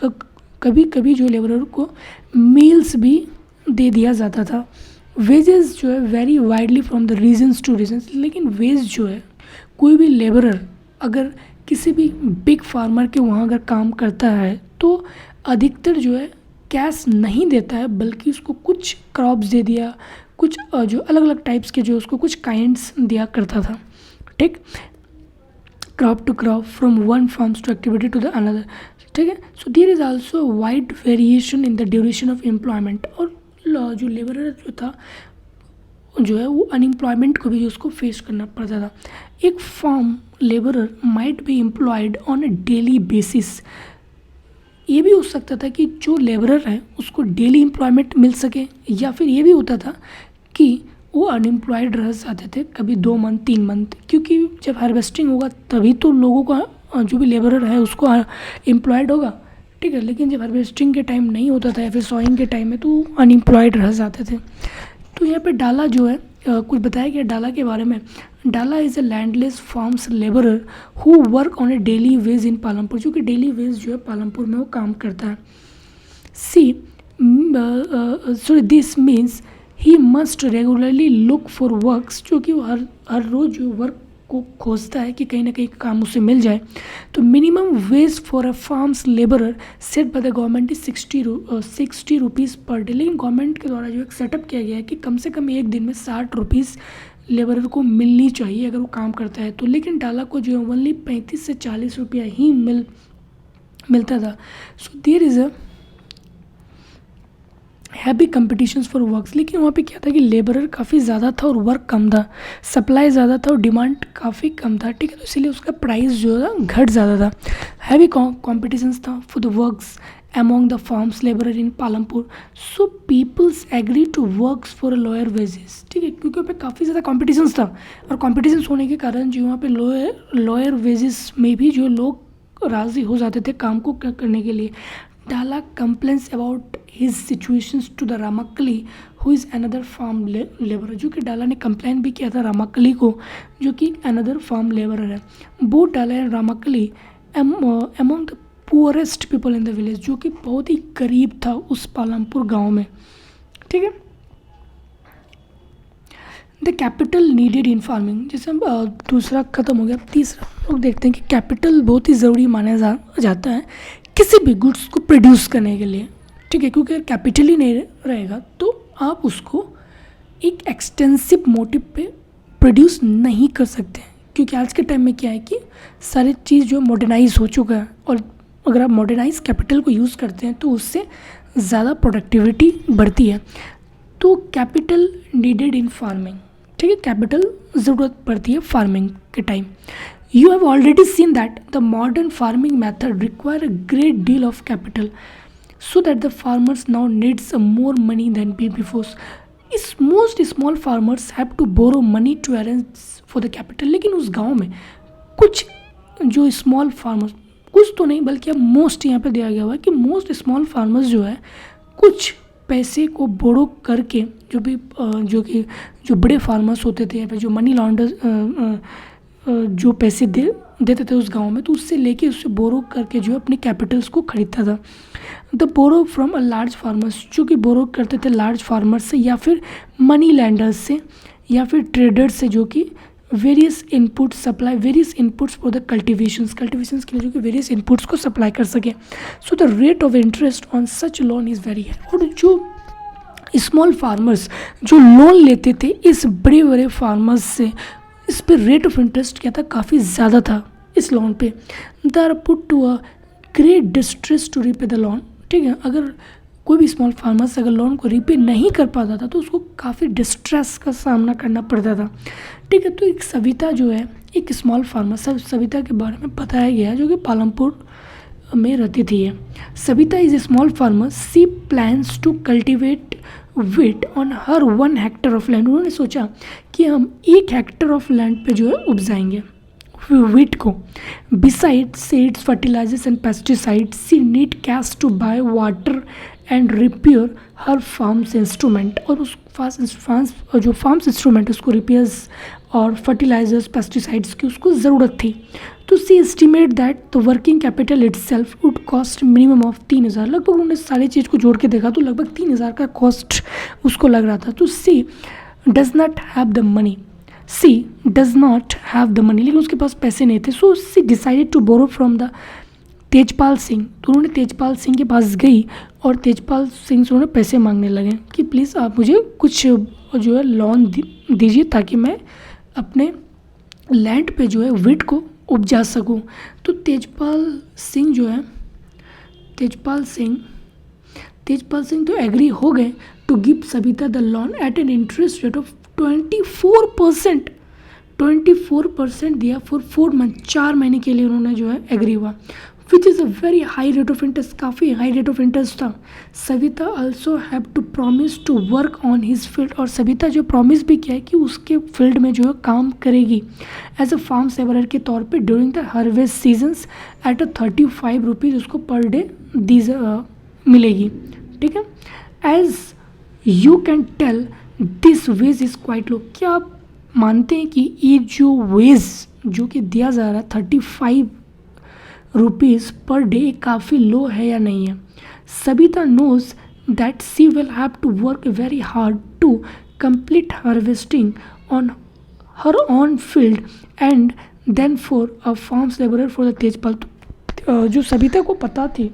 A: कभी कभी जो लेबरर को मील्स भी दे दिया जाता था. वेजेस जो है very widely from the reasons two reasons. लेकिन वेज जो है, कोई भी लेबरर अगर किसी भी बिग फार्मर के वहाँ अगर काम करता है तो अधिकतर जो है कैश नहीं देता है, बल्कि उसको कुछ क्रॉप्स दे दिया, कुछ जो अलग अलग टाइप्स के जो उसको कुछ काइंड्स दिया करता था. ठीक, crop to crop, from one farms to activity to the another. ठीक है, so there is also wide variation in the duration of employment. और जो लेबरर जो था जो है वो अनएम्प्लॉयमेंट को भी जो उसको फेस करना पड़ता था. एक farm labourer might be employed on a daily basis. ये भी हो सकता था कि जो लेबरर है उसको डेली एम्प्लॉयमेंट मिल सके, या फिर ये भी होता था कि वो अनएम्प्लॉयड रह जाते थे कभी 2 मंथ 3 मंथ, क्योंकि जब हार्वेस्टिंग होगा तभी तो लोगों का जो भी लेबरर है उसको एम्प्लॉयड होगा. ठीक है, लेकिन जब हार्वेस्टिंग के टाइम नहीं होता था या फिर सॉइंग के टाइम में तो अनएम्प्लॉयड रह जाते थे. तो यहाँ पे डाला जो है कुछ बताया गया डाला के बारे में. डाला is a landless farms labourer who work on A daily ways in Palampur. जो कि डेली वेज जो है पालमपुर में वो काम करता है. This means he must regularly look for works. जो कि वो हर रोज़ जो वर्क को खोजता है कि कहीं ना कहीं काम उसे मिल जाए. तो minimum ways for a farms labourer set bye the government is 60 rupees per day. लेकिन गवर्नमेंट के द्वारा जो एक सेटअप किया गया है कि कम से कम एक दिन में 60 रुपीज़ लेबरर को मिलनी चाहिए अगर वो काम करता है तो. लेकिन डाला को जो है ओनली 35 से 40 रुपया ही मिलता था. So there is a heavy competitions for works. लेकिन वहाँ पे क्या था कि लेबरर काफ़ी ज़्यादा था और वर्क कम था, सप्लाई ज़्यादा था और डिमांड काफ़ी कम था. ठीक है, तो इसीलिए उसका प्राइस जो था घट ज़्यादा था. हैवी कॉम्पिटिशन्स था for the works among the farms laborer in Palampur. So peoples agree to works for a lower wages. ठीक है, क्योंकि वहाँ पे काफ़ी ज़्यादा कॉम्पिटिशन्स था और कॉम्पिटिशन्स होने के कारण जो वहाँ पे लोअर वेजेस में भी जो लोग राज़ी हो जाते थे काम को करने के लिए. Dala complains about his situations to the Ramakali who is another farm labour, जो कि डाला ने कंप्लेन भी किया था रामाकली को, जो कि अनदर फार्म लेबरर है। Both Dala and Ramkali among the poorest people in the village, जो कि बहुत ही गरीब था उस पालमपुर गांव में। ठीक है। The capital needed in farming, जैसे हम दूसरा खत्म हो गया, तीसरा लोग देखते हैं कि कैपिटल बहुत ही ज़रूरी माना जाता है किसी भी गुड्स को प्रोड्यूस करने के लिए। ठीक है, क्योंकि अगर कैपिटल ही नहीं रहेगा तो आप उसको एक एक्सटेंसिव मोटिव पे प्रोड्यूस नहीं कर सकते हैं, क्योंकि आज के टाइम में क्या है कि सारी चीज़ जो मॉडर्नाइज हो चुका है, और अगर आप मॉडर्नाइज कैपिटल को यूज़ करते हैं तो उससे ज़्यादा प्रोडक्टिविटी बढ़ती है। तो कैपिटल नीडेड इन फार्मिंग, ठीक है, कैपिटल ज़रूरत पड़ती है फार्मिंग के time. You have already seen that the modern farming method require a great deal of capital, so that the farmers now needs more money than before. Most small farmers have to borrow money to arrange for the capital. लेकिन उस गांव में कुछ जो small farmers, कुछ तो नहीं बल्कि अब मोस्ट यहाँ पे दिया गया हुआ है कि मोस्ट स्मॉल फार्मर्स जो है कुछ पैसे को बोरो करके, जो बड़े फार्मर्स होते थे या फिर जो मनी लॉन्डर जो पैसे देते थे उस गांव में, तो उससे लेके उससे बोरो करके जो है अपने कैपिटल्स को खरीदता था। They borrow from a large farmers, जो कि बोरो करते थे लार्ज फार्मर्स से या फिर मनी लैंडर्स से या फिर ट्रेडर्स से, जो कि various inputs supply, various inputs for the cultivations के लिए जो कि वेरियस इनपुट्स को सप्लाई कर सके। So the rate of interest on such loan is very high. और जो स्मॉल फार्मर्स जो लोन लेते थे इस बड़े बड़े फार्मर्स से, इस पर रेट ऑफ इंटरेस्ट क्या था, काफ़ी ज़्यादा था इस लोन पे। They are put to a great distress to repay the loan. ठीक है, अगर कोई भी स्मॉल फार्मर्स अगर लोन को रीपे नहीं कर पाता था तो उसको काफ़ी डिस्ट्रेस का सामना करना पड़ता था। ठीक है, तो एक सविता जो है एक स्मॉल फार्मर, सविता के बारे में बताया गया जो कि पालमपुर में रहती थी। Savita is a small farmer, she plans to cultivate wheat on her 1 hectare of land. उन्होंने सोचा कि हम 1 हेक्टर ऑफ लैंड पे जो है उपजाएंगे वीट को। Beside seeds, fertilisers and pesticides, she need cash to buy water and repair her farms instrument. और उस फार्म्स इंस्ट्रूमेंट उसको रिपेयर्स और फर्टिलाइजर्स पेस्टिसाइड्स की उसको ज़रूरत थी। तो she estimate that the working capital itself would cost minimum of 3,000। लगभग उन्होंने सारी चीज़ को जोड़ के देखा तो लगभग 3,000 का कॉस्ट उसको लग रहा था। तो she does not have the money, लेकिन उसके पास पैसे नहीं थे। So she decided to borrow from the Tejpal Singh. तो उन्होंने तेजपाल सिंह के पास गई और तेजपाल सिंह से उन्होंने पैसे मांगने लगे कि प्लीज़ आप मुझे कुछ जो है लोन दीजिए ताकि मैं अपने लैंड पे जो है वीट को उपजा सकूं। तो तेजपाल सिंह तो एग्री हो गए to give Savita the loan at an interest rate of 24%। 24% दिया फॉर 4 मंथ, 4 महीने के लिए उन्होंने जो है एग्री हुआ, which is a very high rate of interest, काफ़ी हाई रेट ऑफ इंटरेस्ट था। Savita also have to promise to work on his field, और सविता जो प्रॉमिस भी किया है कि उसके फील्ड में जो है काम करेगी एज अ फार्म लेबरर के तौर पे during the harvest seasons at a 35 rupees उसको पर डे मिलेगी। ठीक है, as you can tell this wage is quite low. क्या आप मानते हैं कि ये जो वेज जो कि दिया जा रहा है 35 रुपीज़ पर डे काफ़ी लो है या नहीं है? Savita knows that she will have to work very hard to complete harvesting on her own field and then for a farms labourer for the Tejpal. जो सविता को पता थी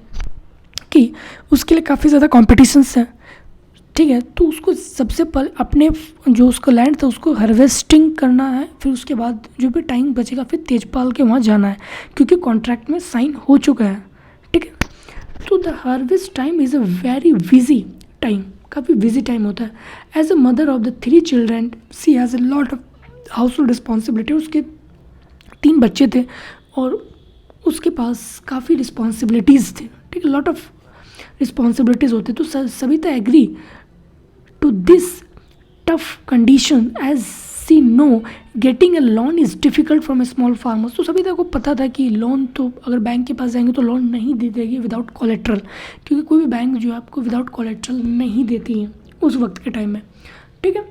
A: कि उसके लिए काफ़ी ज़्यादा कॉम्पिटिशन्स हैं, ठीक है, तो उसको सबसे पहले अपने जो उसका लैंड था उसको हार्वेस्टिंग करना है, फिर उसके बाद जो भी टाइम बचेगा फिर तेजपाल के वहाँ जाना है क्योंकि कॉन्ट्रैक्ट में साइन हो चुका है। ठीक है, तो the harvest time is a very busy time, काफ़ी बिजी टाइम होता है। As a mother of the 3 children she has a lot of household responsibility. उसके 3 बच्चे थे और उसके पास काफ़ी रिस्पॉन्सिबिलिटीज़ थे। ठीक है, लॉट ऑफ रिस्पॉन्सिबिलिटीज़ होते, तो Savita agree to this tough condition as she know getting a loan is difficult from a small farmer। तो सविता को पता था कि लोन तो अगर बैंक के पास जाएंगे तो लोन नहीं दे देगी विदाउट कोलेट्रल, क्योंकि कोई भी बैंक जो है आपको विदाउट कोलेट्रल नहीं देती है उस वक्त के टाइम में, ठीक है।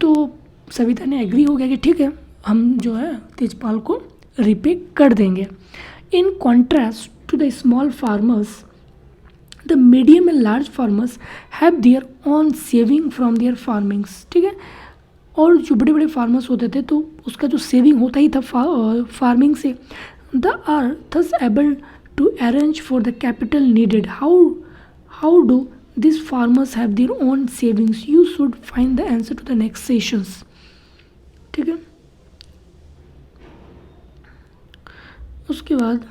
A: तो सविता ने एग्री हो गया कि ठीक है, हम जो है तेजपाल को रिपे कर देंगे। In contrast to the small farmers, the medium and large farmers have their own saving from their farmings, ठीक है। और जो बड़े बड़े फार्मर्स होते थे तो उसका जो सेविंग होता ही था फार्मिंग से। They are thus able to arrange for the capital needed. How do this farmers have their own savings? You should find the answer to the next sessions, ठीक है। उसके बाद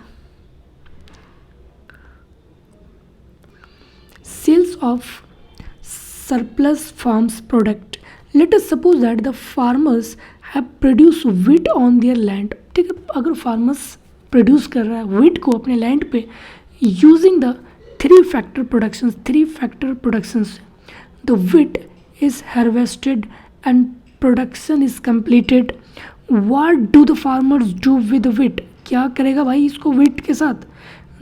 A: sales of surplus farms product. Let us suppose that the farmers have produce wheat on their land, ठीक है। अगर farmers produce कर रहा है वीट को अपने लैंड पे using the three factor productions, the wheat is harvested and production is completed. What do the farmers do with wheat? क्या करेगा भाई इसको वीट के साथ?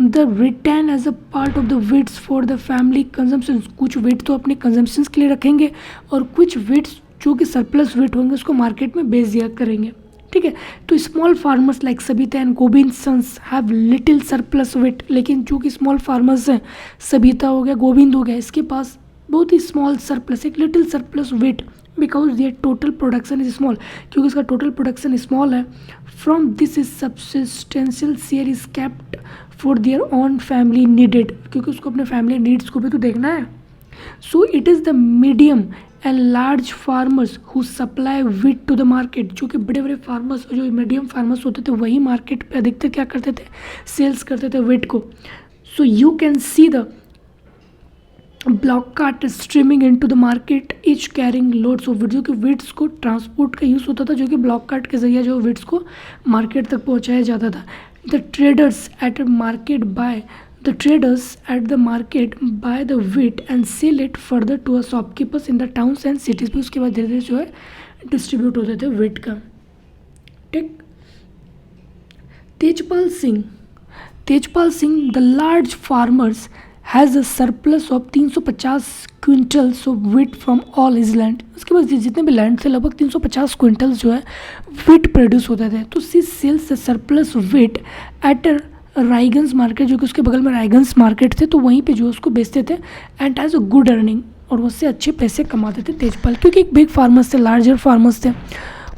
A: They return as a part of the wheats for the family consumption. कुछ wheat तो अपने consumption के लिए रखेंगे और कुछ वीट्स जो कि सरप्लस वीट होंगे उसको मार्केट में बेच दिया करेंगे, ठीक है। तो small farmers like Sabita and Govind sons have little surplus wheat. लेकिन जो कि स्मॉल फार्मर्स हैं, सबिता हो गया, गोविंद हो गया, इसके पास बहुत ही स्मॉल सरप्लस, एक little surplus wheat, because their total production is small, क्योंकि इसका टोटल प्रोडक्शन स्मॉल है। From this is substantial share is kept for their own family needed, क्योंकि उसको अपने फैमिली नीड्स को भी तो देखना है। So it is the medium and large farmers who supply wheat to the market. जो कि बड़े बड़े फार्मर्स, जो मीडियम फार्मर्स होते थे, वही मार्केट पे अधिकतर क्या करते थे? सेल्स करते थे वीट को। So you can see the bullock cart streaming into the market each carrying loads of wheat. जो कि वीट्स को ट्रांसपोर्ट का यूज़ होता था, जो कि ब्लॉक कार्ट के जरिए जो वीट्स को मार्केट तक पहुँचाया जाता था। The traders at the market buy the wheat and sell it further to a shopkeepers in the towns and cities। भी उसके बाद धीरे धीरे जो है डिस्ट्रीब्यूट होते थे wheat का, ठीक। Tejpal Singh the large farmers has a surplus of 350 quintals of wheat from all his land. उसके बाद जितने भी लैंड थे लगभग 350 क्विंटल्स जो है वीट प्रोड्यूस होते थे। तो she sells surplus wheat at Raiganj market, जो कि उसके बगल में रायगंज मार्केट थे, तो वहीं पे जो उसको बेचते थे and has a good earning, और उससे अच्छे पैसे कमाते थे तेजपाल, क्योंकि एक बिग फार्मर्स थे, लार्जर फार्मर्स थे।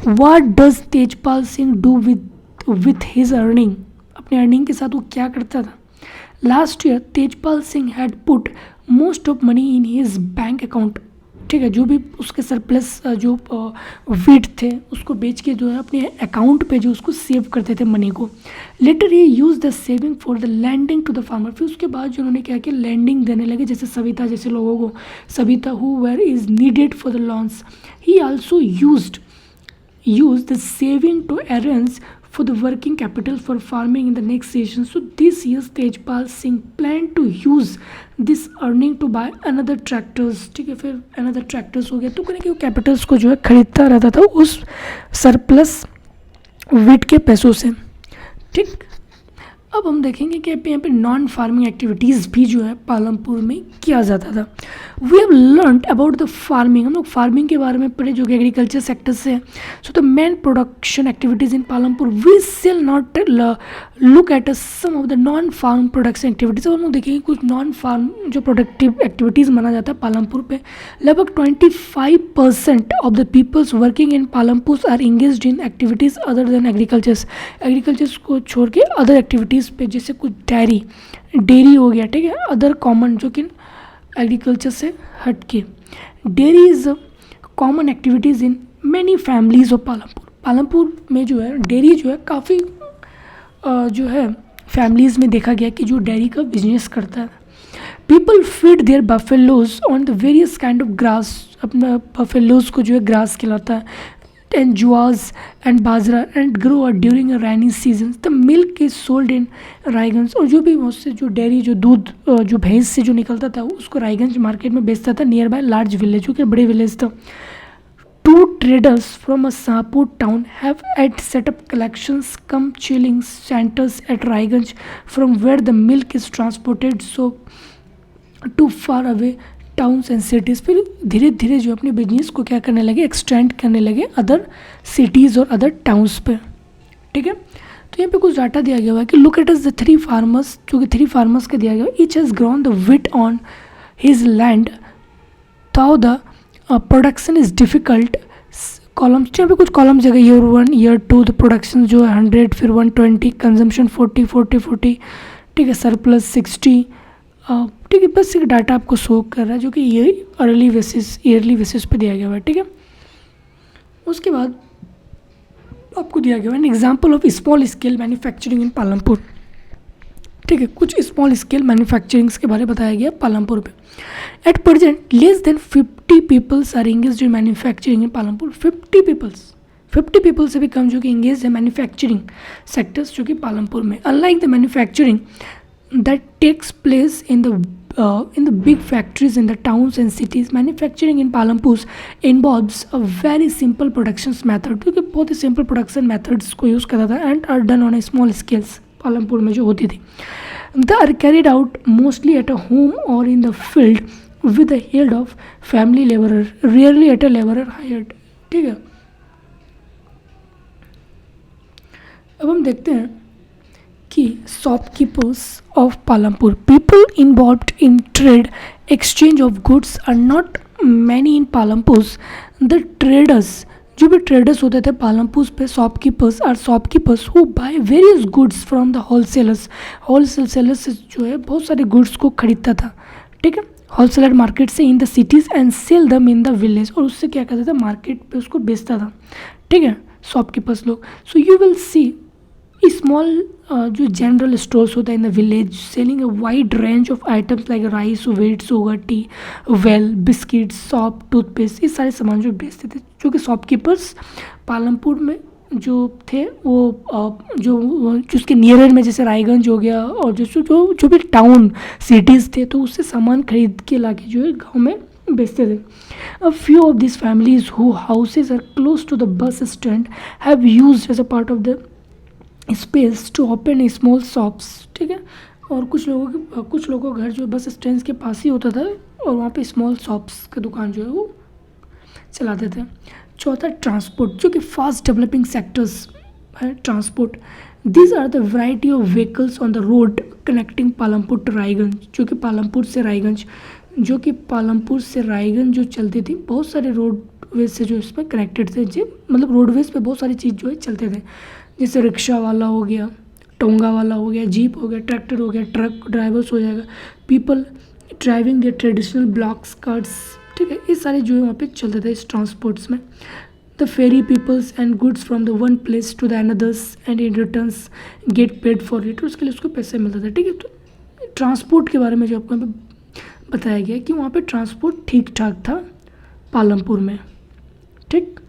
A: What does Tejpal Singh do with his earning? अपने अर्निंग के साथ वो क्या करता था? Last year Tejpal Singh had put most of money in his bank account, ठीक है। जो भी उसके सरप्लस जो वीट थे उसको बेच के जो है अपने अकाउंट पे जो उसको सेव करते थे मनी को। लेटर ये use the saving for the lending to the farmer. फिर उसके बाद जो उन्होंने क्या किया, लैंडिंग देने लगे, जैसे सविता जैसे लोगों को, Savita who were is needed for the loans. He also use the saving to arrange for the working capital for farming in the next season. So this year Tejpal Singh planned to use this earning to buy another tractors, ठीक है। फिर another tractors हो गया, तो कहने कि वो Capitals को जो है खरीदता रहता था उस सरप्लस वीट के पैसों से, ठीक। अब हम देखेंगे कि यहाँ पे नॉन फार्मिंग एक्टिविटीज़ भी जो है पालमपुर में किया जाता था। We have learn about the farming, हम लोग फार्मिंग के बारे में पढ़े जो कि एग्रीकल्चर सेक्टर से है। So the main production activities in Palampur, we shall not look at some of the non farm production activities. हम लोग देखेंगे कुछ नॉन फार्म जो प्रोडक्टिव एक्टिविटीज़ माना जाता है पालमपुर पे। लगभग 25% of the peoples working in Palampur are engaged in activities other than agricultures को छोड़ के अदर एक्टिविटीज़ पे, जैसे कुछ डेयरी हो गया, ठीक है। अदर कॉमन जो कि एग्रीकल्चर से हट के, dairy is common activities in many families of Palampur में जो है डेयरी जो है काफ़ी जो है फैमिलीज़ में देखा गया कि जो डेयरी का बिजनेस करता है। People feed there buffaloes on the various kind of grass, अपना बफेलोज को जो है ग्रास खिलाता है, and jowars and bajra and grow during a rainy season. The milk is sold in Raiganj, और जो भी उससे जो डेयरी जो दूध जो भैंस से जो निकलता था उसको रायगंज मार्केट में बेचता था नियर बाय लार्ज विलेज, जो कि बड़े विलेज था। 2 traders from a Sahapur town have at set up collections cum chilling centers at Raiganj from where the milk is transported so too far away towns and cities, फिर धीरे धीरे जो अपने business को क्या करने लगे, एक्सटेंड करने लगे अदर सिटीज़ और अदर टाउन्स पे। ठीक है, तो यहाँ पे कुछ डाटा दिया गया हुआ है कि लुक एट द 3 फार्मर्स, जो कि 3 फार्मर्स का दिया गया है, each has grown the wheat on his land though the production is difficult. Columns, यहाँ पे कुछ कॉलम्स जगह ईयर 1 ईयर 2, द प्रोडक्शन जो है 100, फिर 120, कंजम्पशन 40 40 40, ठीक है, सरप्लस 60, ठीक है, बस एक डाटा आपको शो कर रहा है जो कि ये ईयरली बेसिस पे दिया गया हुआ है। ठीक है, उसके बाद आपको दिया गया है an example of small scale manufacturing in Palampur. ठीक है, कुछ स्मॉल स्केल मैन्युफैक्चरिंग्स के बारे में बताया गया पालमपुर पे। At present less than 50 peoples are engage in manufacturing in Palampur. 50 people से भी कम जो कि इंगेज है मैन्युफैक्चरिंग सेक्टर्स जो कि पालमपुर में। Unlike the manufacturing that takes place in the big factories in the towns and cities, manufacturing in Palampur involves a very simple production method, क्योंकि बहुत ही सिंपल प्रोडक्शन मेथड्स को यूज़ करता था and are done on a small scales. Palampur में जो होती थी, they are carried out mostly at a home और in the field with the help of family labourer, rarely at a labourer hired. ठीक है, अब हम देखते हैं कि shopkeepers of Palampur, people involved in trade exchange of goods are not many in Palampur. The traders, जो भी ट्रेडर्स होते थे पालमपुर पे, shopkeepers who by various goods from the wholesalers. Wholesale sellers से जो है बहुत सारे गुड्स को खरीदता था। ठीक है, होलसेलर मार्केट से in the cities and sell them in the village, और उससे क्या करता था, मार्केट पे उसको बेचता था। ठीक है, शॉपकीपर्स लोग। So you will C small जो जनरल स्टोर्स होता है इन the village selling a wide range of items like rice, wheat, sugar, T, well, biscuits, shop, toothpaste, ये सारे सामान जो बेचते थे, जो कि शॉपकीपर्स पालमपुर में जो थे वो जो उसके नियर में जैसे रायगंज हो गया और जो भी टाउन सिटीज़ थे, तो उससे सामान खरीद के लाके जो है गाँव में बेचते थे। A few of these families whose houses are close to the bus stand have used as a part of the space to open small shops. ठीक है, और कुछ लोगों का घर जो बस स्टैंड के पास ही होता था और वहाँ पे स्मॉल शॉप्स का दुकान जो है वो चलाते थे। चौथा, ट्रांसपोर्ट, जो कि फास्ट डेवलपिंग सेक्टर्स है transport. These are the variety of vehicles on the road connecting Palampur to Raiganj, जो कि पालमपुर से रायगंज जो चलती थी, बहुत सारे रोडवेज से जो इसमें कनेक्टेड थे, जो मतलब रोडवेज पे बहुत सारी चीज़ जो है चलते थे, जैसे रिक्शा वाला हो गया, टोंगा वाला हो गया, जीप हो गया, ट्रैक्टर हो गया, ट्रक ड्राइवर्स हो जाएगा, people driving the traditional blocks, carts. ठीक है, ये सारे जो है वहाँ पे चलते थे इस ट्रांसपोर्ट्स में। They ferry peoples and goods from the one place to the anothers and in returns get paid for it, उसके लिए उसको पैसे मिलते थे। ठीक है, तो ट्रांसपोर्ट के बारे में जो आपको यहाँ पे बताया गया कि वहाँ पे ट्रांसपोर्ट ठीक ठाक था पालमपुर में। ठीक,